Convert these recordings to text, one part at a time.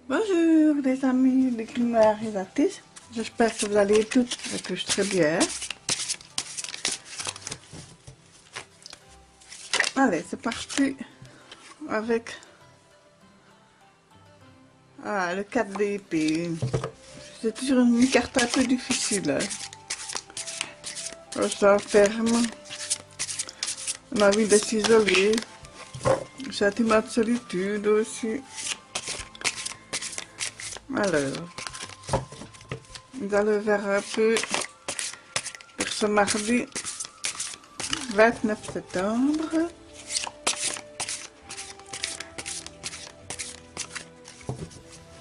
Bonjour les amis de Grimoire et Artistes, j'espère que vous allez toutes et tous très bien. Allez, c'est parti avec le 4 d'épée. C'est toujours une carte un peu difficile. Ça ferme, on a envie de s'isoler, sentiment de solitude aussi. Alors, nous allons vers un peu pour ce mardi 29 septembre.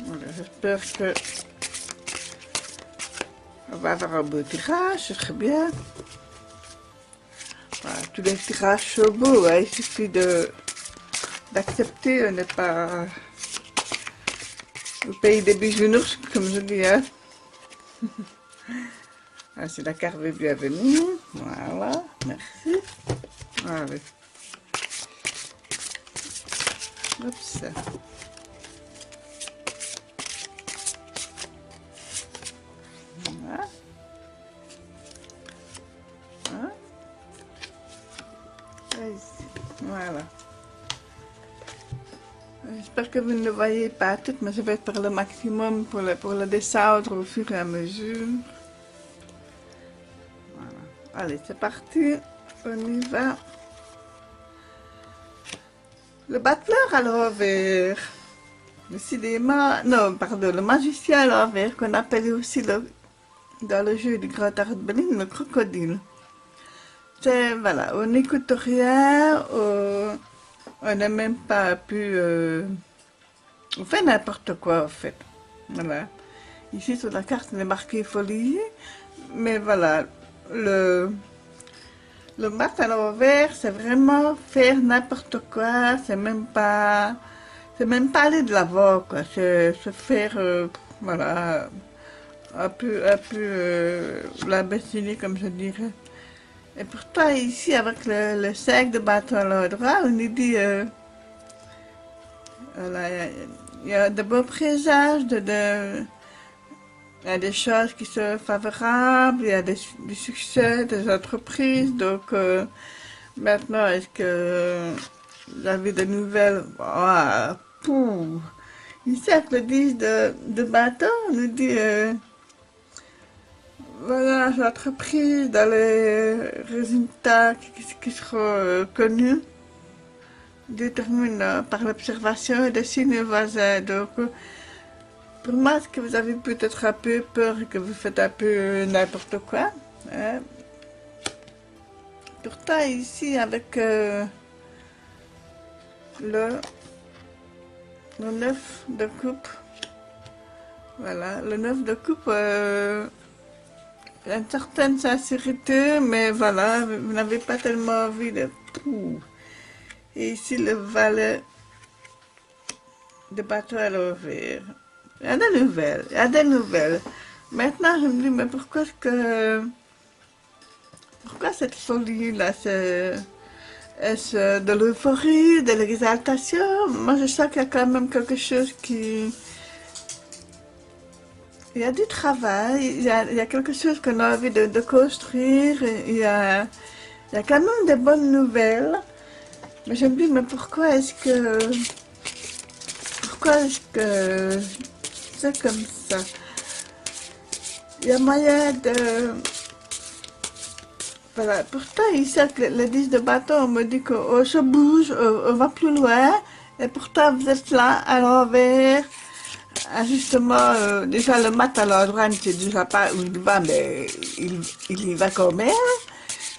Voilà, j'espère que on va avoir un beau tirage, ce serait bien. Voilà, tous les tirages sont beaux, hein, il suffit d'accepter, on n'est pas au pays des bisounours, comme je dis. Hein. Ah, c'est la carte de bienvenue. Voilà, merci. Allez. Hop, ça. Voilà. Hein? Ici. Voilà. J'espère que vous ne le voyez pas toutes, mais je vais faire le maximum pour le descendre au fur et à mesure. Voilà. Allez, c'est parti. On y va. Le battleur à l'envers. Décidément, non, pardon, le magicien à l'envers, qu'on appelle aussi dans le jeu du Grand Arbalène, le crocodile. C'est, voilà, on n'écoute rien, on n'a même pas pu... on fait n'importe quoi, en fait. Voilà. Ici, sur la carte, il est marqué folie, mais voilà, le mat à l'envers, c'est vraiment faire n'importe quoi, c'est même pas aller de l'avant, quoi. C'est faire, voilà, un peu l'imbécilie, comme je dirais. Et pourtant, ici, avec le 5 de bâton à l'endroit, on nous dit, voilà, il y a de beaux présages, il y a des choses qui sont favorables, il y a du succès, des entreprises. Donc, maintenant, est-ce que vous avez des nouvelles? Ici, avec le 10 de bâton, on nous dit, voilà, l'entreprise dans les résultats qui seront connus, déterminés par l'observation des signes voisins. Donc, pour moi, est-ce que vous avez peut-être un peu peur que vous faites un peu n'importe quoi, hein? Pourtant, ici, avec le 9 de coupe, voilà, le 9 de coupe, il y a une certaine sincérité, mais voilà, vous n'avez pas tellement envie de... Et ici, le valet de bâton à l'envers. Il y a des nouvelles, il y a des nouvelles. Maintenant, je me dis, mais pourquoi cette folie-là, est-ce de l'euphorie, de l'exaltation? Moi, je sens qu'il y a quand même quelque chose qui... Il y a du travail, il y a quelque chose qu'on a envie de construire, il y a quand même des bonnes nouvelles. Mais je me dis, mais pourquoi est-ce que c'est comme ça? Il y a moyen de... Voilà, pourtant, ici, avec le 10 de bâton, on me dit qu'on se bouge, on va plus loin, et pourtant, vous êtes là, à l'envers. Justement, déjà, le mat à l'endroit, ne sait déjà pas où il va, mais il y va quand même.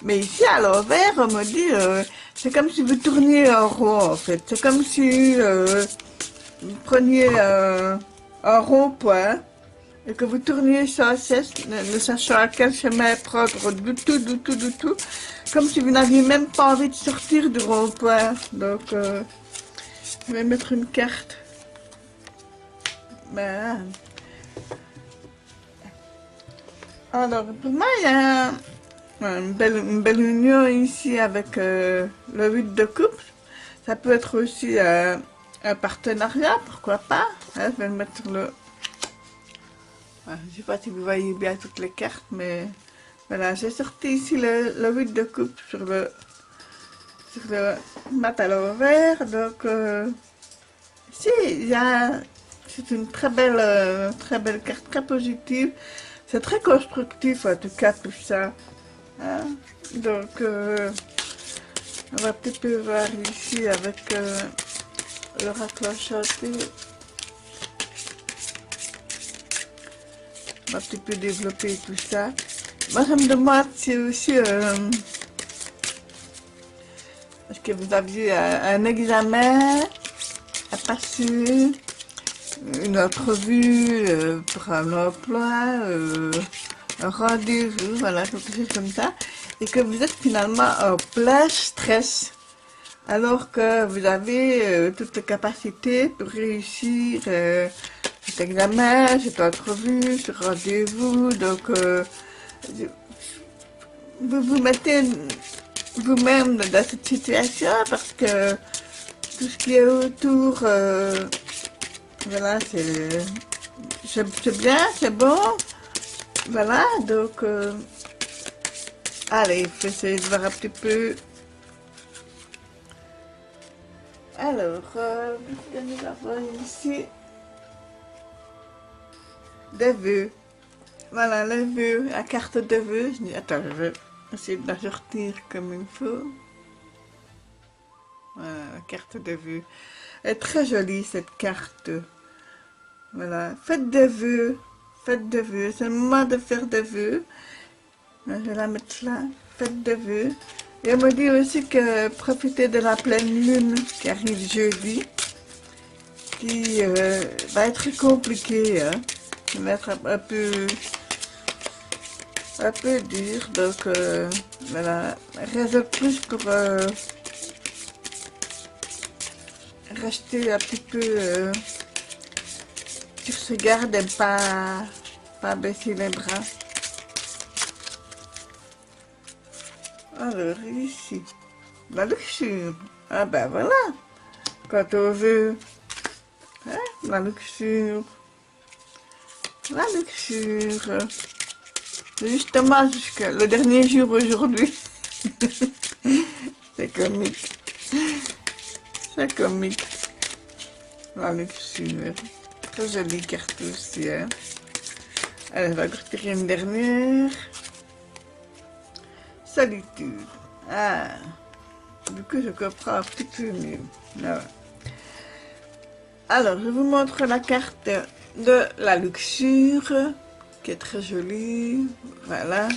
Mais ici, à l'envers, on me dit, c'est comme si vous tourniez en rond, en fait. C'est comme si vous preniez un rond-point et que vous tourniez sans cesse, ne sachant à quel chemin prendre du tout. Comme si vous n'aviez même pas envie de sortir du rond-point. Donc, je vais mettre une carte. Ben, alors, pour moi, il y a une belle union ici avec le 8 de coupe. Ça peut être aussi un un partenariat, pourquoi pas. Hein, je vais le mettre sur le... Je ne sais pas si vous voyez bien toutes les cartes, mais voilà, j'ai sorti ici le 8 de coupe sur le mat à l'envers. Donc, ici, c'est une très belle carte, très positive. C'est très constructif, en tout cas, tout ça. Hein. Donc, on va un petit peu voir ici avec l'oracle enchanté. On va un petit peu développer tout ça. Moi, je me demande si aussi, est-ce que vous aviez un examen à passer, une entrevue pour un emploi, un rendez-vous, voilà, quelque chose comme ça, et que vous êtes finalement en plein stress, alors que vous avez toutes les capacités pour réussir cet examen, cette entrevue, ce rendez-vous. Donc, vous vous mettez vous-même dans cette situation parce que tout ce qui est autour, voilà, c'est bien, c'est bon. Voilà, donc, allez, il faut essayer de voir un petit peu. Alors, qu'est-ce que nous avons ici? Des vœux. Voilà, les vœux, la carte de vœux. Attends, je vais essayer de la sortir comme il faut. Voilà, la carte de vœux. Elle est très jolie, cette carte. Voilà, faites des vœux. Faites des vœux. C'est le moment de faire des vœux. Je vais la mettre là. Faites des vœux. Et on me dit aussi que profitez de la pleine lune qui arrive jeudi. Qui va être compliquée. Hein. Qui va être un peu dur. Donc, voilà. Raison de plus pour rester un petit peu sur ses gardes et pas baisser les bras. Alors, ici, la luxure. Ah ben voilà, quand on veut, hein, la luxure. La luxure. Justement, jusqu'à le dernier jour aujourd'hui. C'est comique. C'est comique. La luxure. Très jolie carte aussi. Hein. Allez, on va retirer une dernière. Solitude. Ah. Du coup, je comprends un petit peu mieux. Ah. Alors, je vous montre la carte de la luxure, qui est très jolie. Voilà.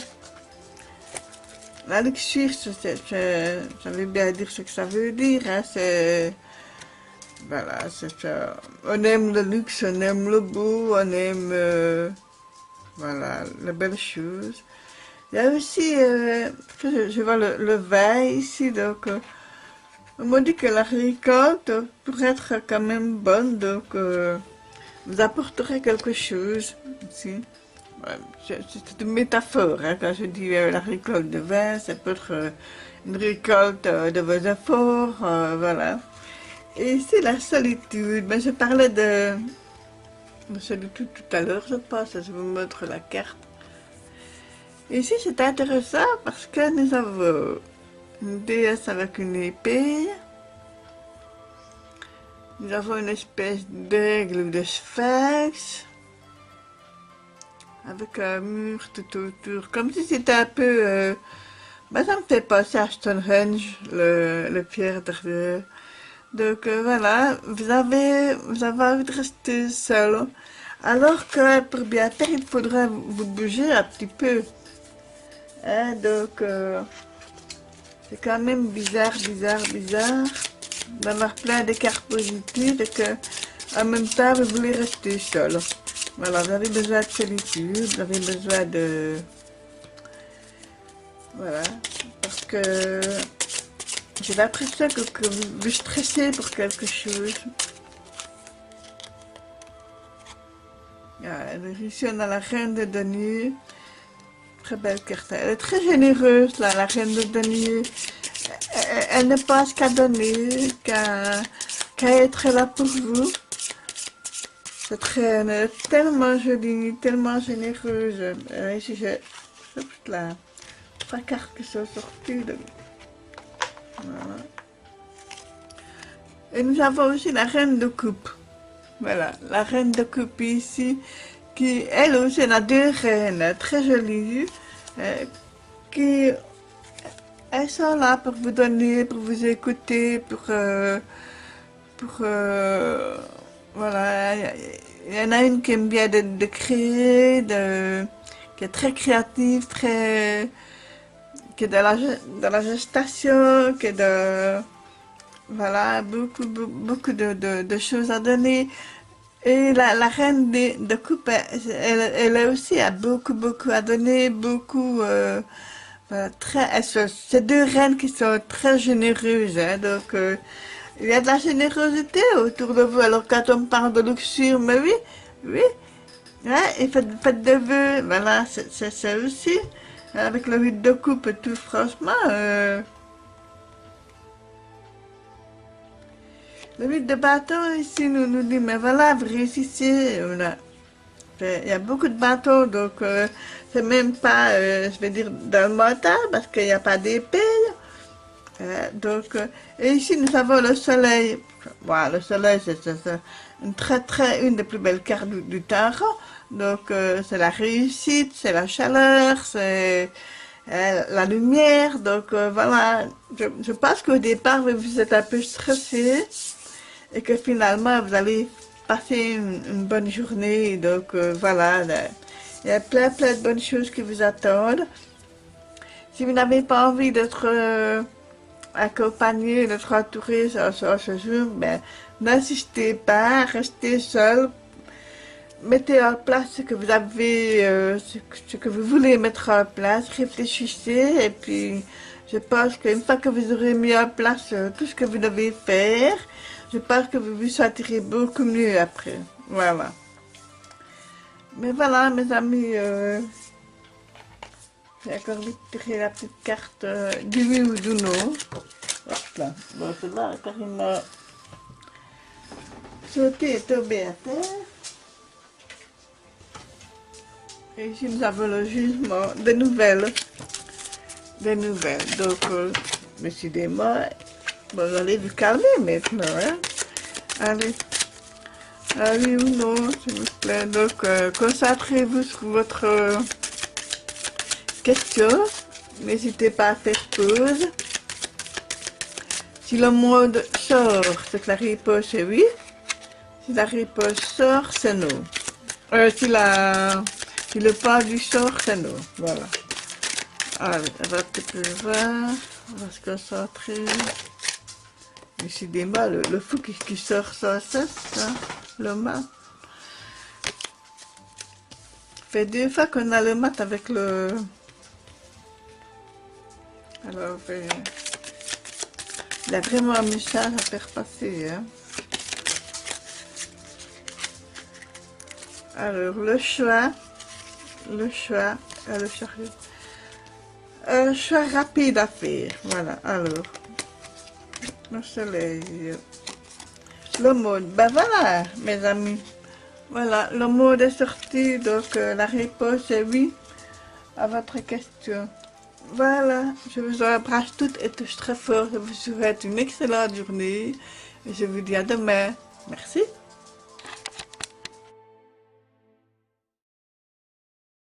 La luxure, ça veut bien dire ce que ça veut dire. Hein. C'est... Voilà, c'est ça. On aime le luxe, on aime le beau, on aime... voilà, les belles choses. Il y a aussi... je vois le vin ici, donc... on m'a dit que la récolte pourrait être quand même bonne, donc... vous apporterez quelque chose ici. C'est une métaphore, hein, quand je dis la récolte de vin, ça peut être une récolte de vos efforts, voilà. Et ici, la solitude. Mais je parlais de solitude tout à l'heure, je pense, je vous montre la carte. Et ici, c'est intéressant parce que nous avons une déesse avec une épée. Nous avons une espèce d'aigle ou de sphinx. Avec un mur tout autour, comme si c'était un peu... bah, ça me fait penser à Stonehenge, le pierre derrière. Donc voilà, vous avez envie de rester seul. Alors que pour bien faire, il faudrait vous bouger un petit peu. Hein, donc c'est quand même bizarre d'avoir plein de cartes positives et que en même temps vous voulez rester seul. Voilà, vous avez besoin de solitude, vous avez besoin de... Voilà, parce que j'ai l'impression que vous stressez pour quelque chose. Ici, on a la reine de denier. Très belle carte. Elle est très généreuse, là, la reine de denier. Elle ne pense qu'à donner, qu'à qu'à être là pour vous. Cette reine est tellement jolie, tellement généreuse. Ici, j'ai là, 3 cartes qui sont sorties. Voilà. Et nous avons aussi la reine de coupe. Voilà, la reine de coupe ici, qui elle aussi, elle a 2 reines très jolies, qui elles sont là pour vous donner, pour vous écouter, voilà, il y en a une qui aime bien de créer, qui est très créative, qui est dans la gestation, qui est voilà, beaucoup de choses à donner. Et la reine de coupe, elle aussi a beaucoup à donner, voilà, c'est 2 reines qui sont très généreuses, hein, donc il y a de la générosité autour de vous. Alors quand on parle de luxure, mais oui, ouais, et faites de vœux, voilà, c'est ça aussi. Avec le 8 de coupe et tout, franchement, le 8 de bâton ici nous dit, mais voilà, vous réussissez, voilà. Il y a beaucoup de bateaux, donc c'est même pas, je vais dire, dans le mental, parce qu'il n'y a pas d'épée. Donc, et ici nous avons le soleil. Voilà, le soleil, c'est une des plus belles cartes du tarot. Donc, c'est la réussite, c'est la chaleur, c'est la lumière. Donc, voilà, je pense qu'au départ, vous êtes un peu stressé et que finalement, vous allez passer une bonne journée. Donc, voilà, il y a plein de bonnes choses qui vous attendent. Si vous n'avez pas envie d'être accompagné, d'être entouré ce jour, ben, n'insistez pas, restez seul, mettez en place ce que vous avez, ce que vous voulez mettre en place, réfléchissez, et puis je pense qu'une fois que vous aurez mis en place tout ce que vous devez faire, je pense que vous vous sentirez beaucoup mieux après. Voilà. Mais voilà, mes amis, j'ai encore envie de tirer la petite carte du oui ou du non. Hop là. Bon, c'est là, Karine m'a sauté et tombé à terre. Et ici, nous avons le jugement des nouvelles. Des nouvelles. Donc, décidément, bon, vous allez vous calmer maintenant, hein. Allez. Ah oui ou non, s'il vous plaît. Donc, concentrez-vous sur votre question. N'hésitez pas à faire pause. Si le mode sort, c'est que la réponse est oui. Si la réponse sort, c'est non. Si le pas du sort, c'est non. Voilà. Allez, on va un petit peu voir. On va se concentrer. Décidément, le fou qui sort sans cesse, hein, le mat. Ça fait 2 fois qu'on a le mat avec le... Alors, il a vraiment un message à faire passer, hein. Alors, le choix, le chariot. Un choix rapide à faire, voilà, alors. Le soleil. Le mode, ben voilà, mes amis. Voilà, le mode est sorti, donc la réponse est oui à votre question. Voilà, je vous embrasse toutes et tous très fort. Je vous souhaite une excellente journée. Et je vous dis à demain. Merci.